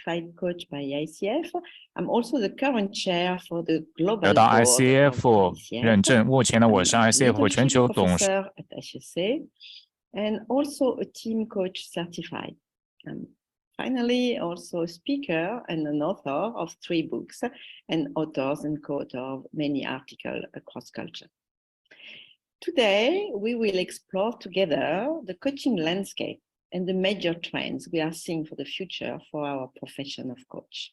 certified coach by ICF. I'm also the current chair for the global 得到 board ICF of ICF. 认证，目前呢，我是 ICF 全 Leadership 球董事。 professor at HEC, and also a team coach certified. Finally, also a speaker and an author of 3 books, and authors and co-author of many articles across culture. Today, we will explore together the coaching landscape and the major trends we are seeing for the future for our profession of coach.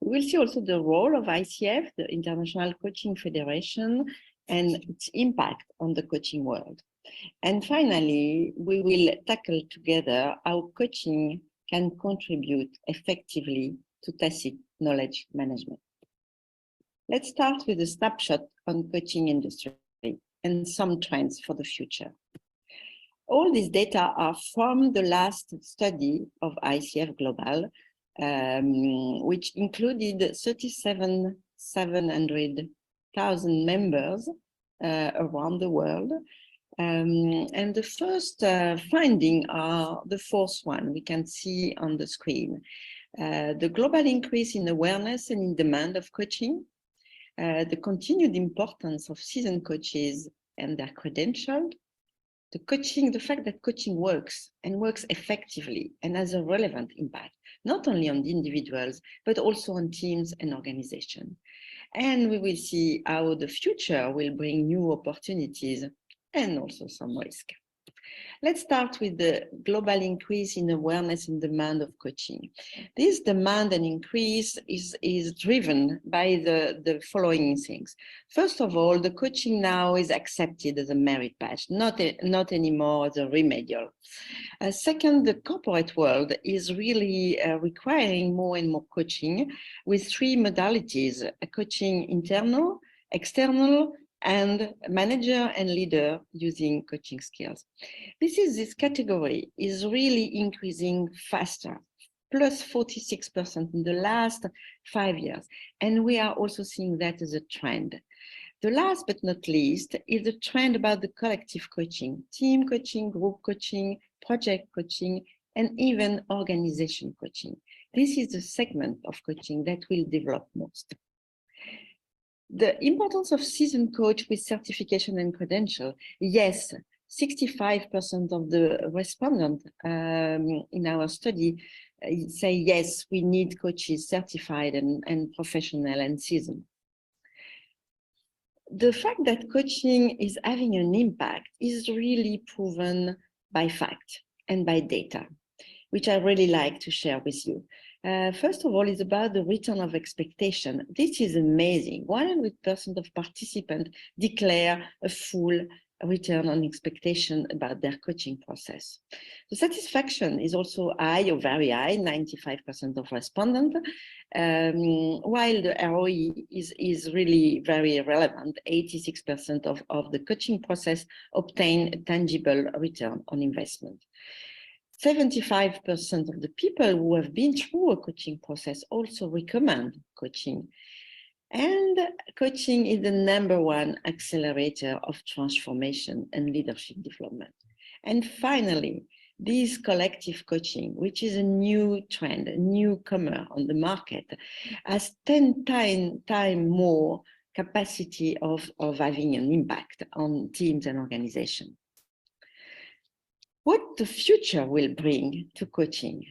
We will see also the role of ICF, the International Coaching Federation, and its impact on the coaching world. And finally, we will tackle together how coaching can contribute effectively to tacit knowledge management. Let's start with a snapshot on coaching industry and some trends for the future. All these data are from the last study of ICF Global, which included 37,700,000 members around the world. And the first finding are the fourth one we can see on the screen. The global increase in awareness and in demand of coaching, the continued importance of seasoned coaches and their credentials, the fact that coaching works and works effectively and has a relevant impact, not only on the individuals, but also on teams and organizations. And we will see how the future will bring new opportunities and also some risk. Let's start with the global increase in awareness and demand of coaching. This demand and increase is driven by the following things. First of all, the coaching now is accepted as a merit badge, not anymore as a remedial. Second, the corporate world is really requiring more and more coaching with 3 modalities: coaching internal, external, and manager and leader using coaching skills. This category is really increasing faster, plus 46% in the last 5 years. And we are also seeing that as a trend. The last but not least is the trend about the collective coaching, team coaching, group coaching, project coaching, and even organization coaching. This is the segment of coaching that will develop most. The importance of seasoned coach with certification and credential. Yes, 65% of the respondents in our study say, yes, we need coaches certified and professional and seasoned. The fact that coaching is having an impact is really proven by fact and by data, which I really like to share with you. First of all, it's about the return of expectation. This is amazing. 100% of participants declare a full return on expectation about their coaching process. The satisfaction is also high or very high, 95% of respondents, while the ROI is really very relevant. 86% of the coaching process obtain a tangible return on investment. 75% of the people who have been through a coaching process also recommend coaching. And coaching is the #1 accelerator of transformation and leadership development. And finally, this collective coaching, which is a new trend, a newcomer on the market, has 10 times more capacity of having an impact on teams and organizations. What the future will bring to coaching?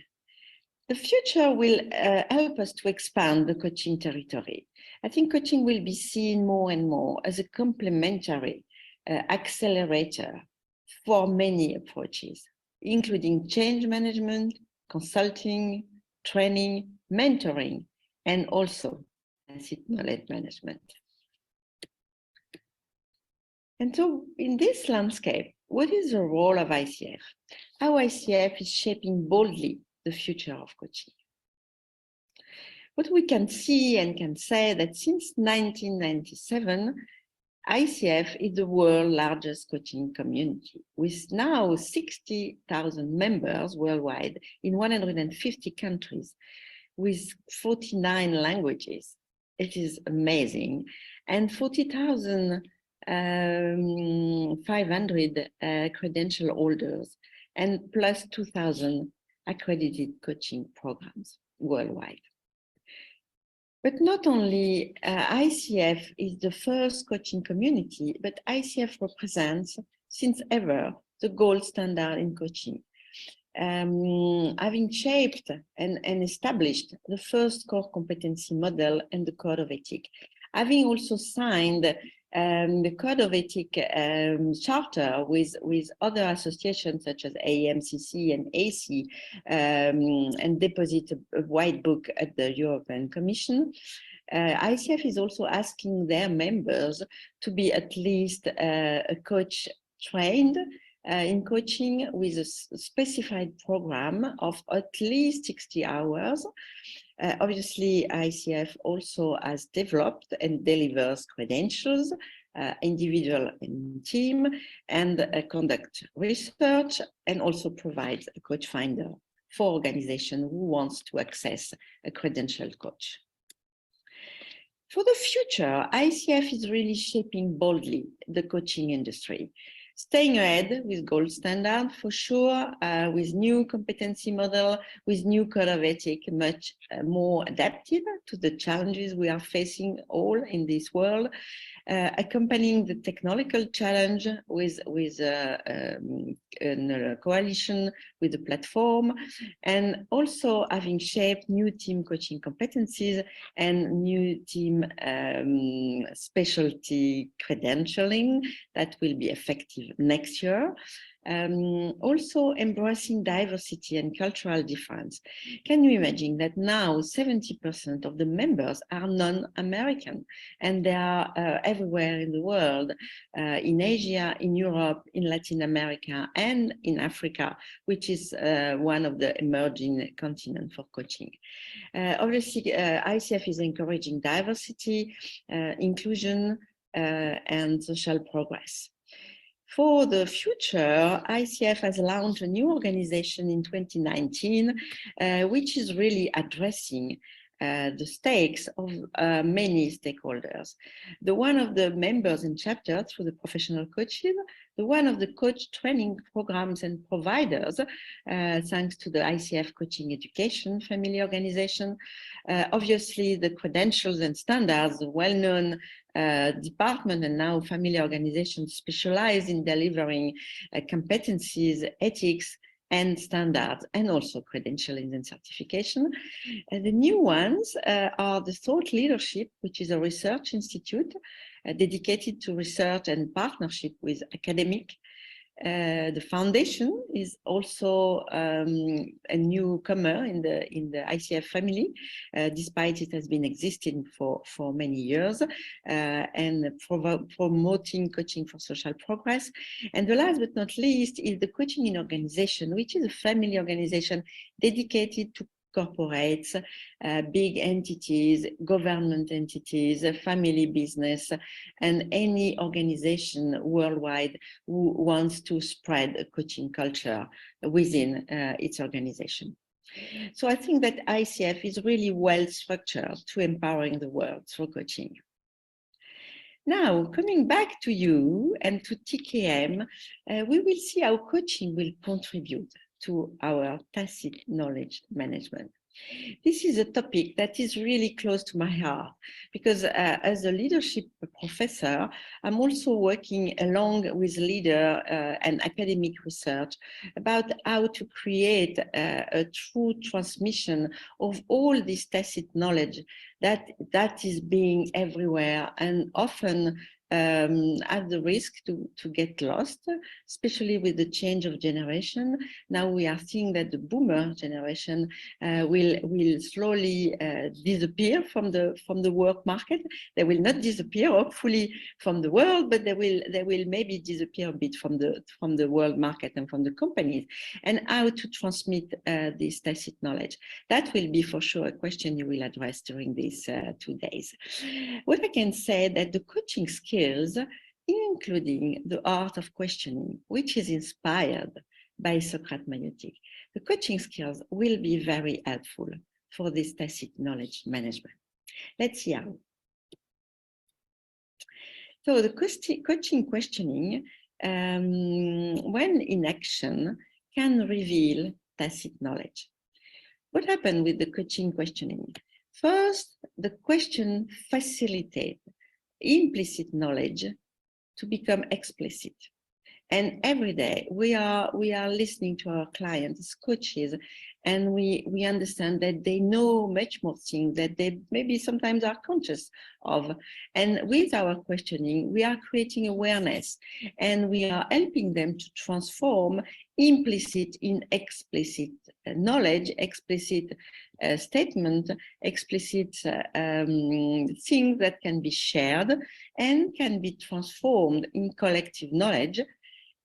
The future will help us to expand the coaching territory. I think coaching will be seen more and more as a complementary accelerator for many approaches, including change management, consulting, training, mentoring, and also tacit knowledge management. And so in this landscape, what is the role of ICF? How ICF is shaping boldly the future of coaching? What we can see and can say that since 1997, ICF is the world's largest coaching community, with now 60,000 members worldwide in 150 countries, with 49 languages. It is amazing. And 40,500 credential holders, and plus 2,000 accredited coaching programs. worldwide. But not only ICF is the first coaching community, but ICF represents, since ever, the gold standard in coaching. Having shaped and established the first core competency model and the code of ethics, having also signed the code of ethics charter with other associations such as AMCC and AC, and deposit a white book at the European Commission. ICF is also asking their members to be at least a coach trained in coaching with a specified program of at least 60 hours. Obviously, ICF also has developed and delivers credentials, individual and team, and conduct research, and also provides a coach finder for organization who wants to access a credentialed coach. For the future, ICF is really shaping boldly the coaching industry, staying ahead with gold standard for sure, with new competency model, with new code of ethics, much more adaptive to the challenges we are facing all in this world, accompanying the technological challenge with a coalition with the platform, and also having shaped new team coaching competencies and new team specialty credentialing that will be effective next year. Also embracing diversity and cultural difference. Can you imagine that now 70% of the members are non-American, and they are everywhere in the world, in Asia, in Europe, in Latin America, and in Africa, which is one of the emerging continents for coaching. Obviously, ICF is encouraging diversity, inclusion, and social progress. For the future, ICF has launched a new organization in 2019, which is really addressing the stakes of many stakeholders. The one of the members and chapter through the professional coaches, the one of the coach training programs and providers, thanks to the ICF Coaching Education Family Organization. Obviously, the credentials and standards, the well-known department and now family organizations specialize in delivering competencies, ethics, and standards, and also credentialing and certification. The new ones are the Thought Leadership, which is a research institute dedicated to research and partnership with academic. The foundation is also a newcomer in the ICF family, despite it has been existing for many years, and promoting coaching for social progress. And the last but not least is the Coaching in Organization, which is a family organization dedicated to corporates, big entities, government entities, family business, and any organization worldwide who wants to spread a coaching culture within its organization. So I think that ICF is really well structured to empowering the world through coaching. Now, coming back to you and to TKM, we will see how coaching will contribute to our tacit knowledge management. This is a topic that is really close to my heart because as a leadership professor, I'm also working along with leader and academic research about how to create a true transmission of all this tacit knowledge that is being everywhere and often at the risk to get lost, especially with the change of generation. Now we are seeing that the boomer generation will slowly disappear from the work market. They will not disappear, hopefully, from the world, but they will maybe disappear a bit from the world market and from the companies. And how to transmit this tacit knowledge? That will be for sure a question you will address during these 2 days. What I can say that the coaching skills, including the art of questioning, which is inspired by Socrates Maiotic, the coaching skills will be very helpful for this tacit knowledge management. Let's see how. So the coaching questioning, when in action, can reveal tacit knowledge. What happened with the coaching questioning? First, the question facilitates implicit knowledge to become explicit. And every day we are listening to our clients as coaches, and we understand that they know much more things that they maybe sometimes are conscious of. And with our questioning, we are creating awareness, and we are helping them to transform implicit in explicit knowledge, explicit statement, explicit things that can be shared and can be transformed in collective knowledge,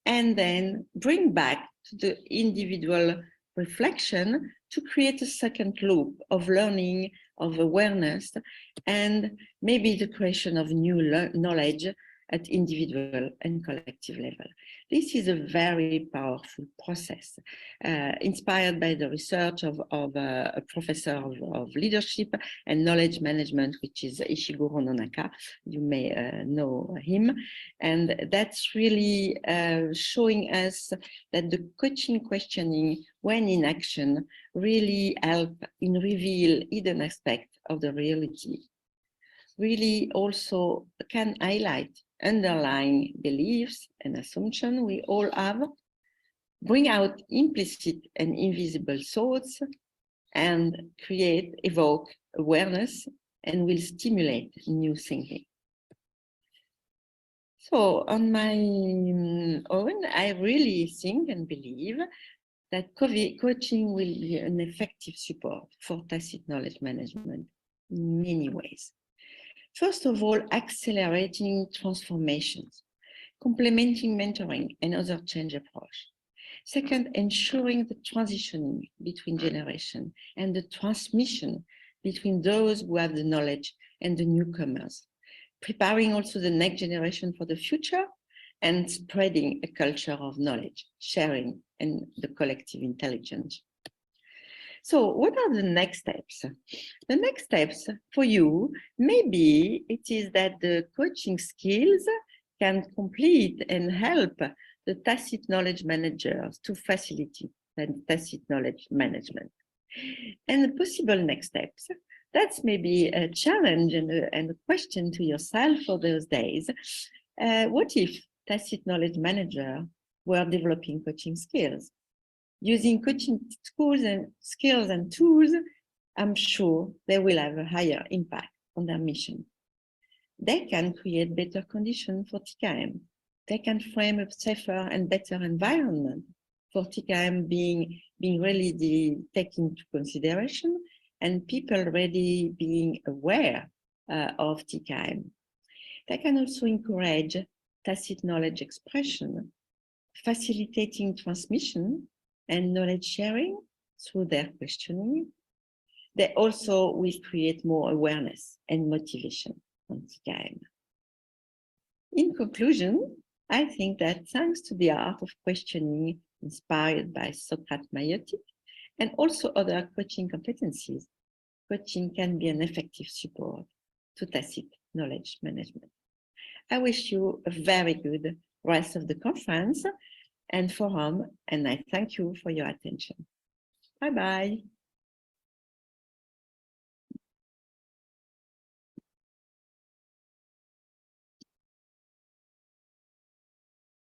and then bring back to the individual reflection to create a second loop of learning, of awareness, and maybe the creation of new knowledge at individual and collective level. This is a very powerful process, inspired by the research of a professor of leadership and knowledge management, which is Ishiguro Nonaka. You may know him. And that's really showing us that the coaching questioning, when in action, really help in reveal hidden aspects of the reality. Really also can highlight underlying beliefs and assumptions we all have, bring out implicit and invisible thoughts, and evoke awareness, and will stimulate new thinking. So on my own, I really think and believe that coaching will be an effective support for tacit knowledge management in many ways. First of all, accelerating transformations, complementing mentoring and other change approach. Second, ensuring the transitioning between generations and the transmission between those who have the knowledge and the newcomers. Preparing also the next generation for the future and spreading a culture of knowledge, sharing, and the collective intelligence. So what are the next steps? The next steps for you, maybe it is that the coaching skills can complete and help the tacit knowledge managers to facilitate the tacit knowledge management. And the possible next steps, that's maybe a challenge and a question to yourself for those days. What if tacit knowledge manager were developing coaching skills? Using coaching skills and tools, I'm sure they will have a higher impact on their mission. They can create better conditions for TKM. They can frame a safer and better environment for TKM being really taken into consideration, and people really being aware of TKM. They can also encourage tacit knowledge expression, facilitating transmission and knowledge sharing through their questioning. They also will create more awareness and motivation on TKM. In conclusion, I think that thanks to the art of questioning inspired by Socrates Maiotic and also other coaching competencies, coaching can be an effective support to tacit knowledge management. I wish you a very good rest of the conference and forum, and I thank you for your attention. Bye-bye.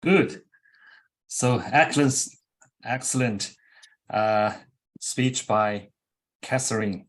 Good. So excellent speech by Catherine.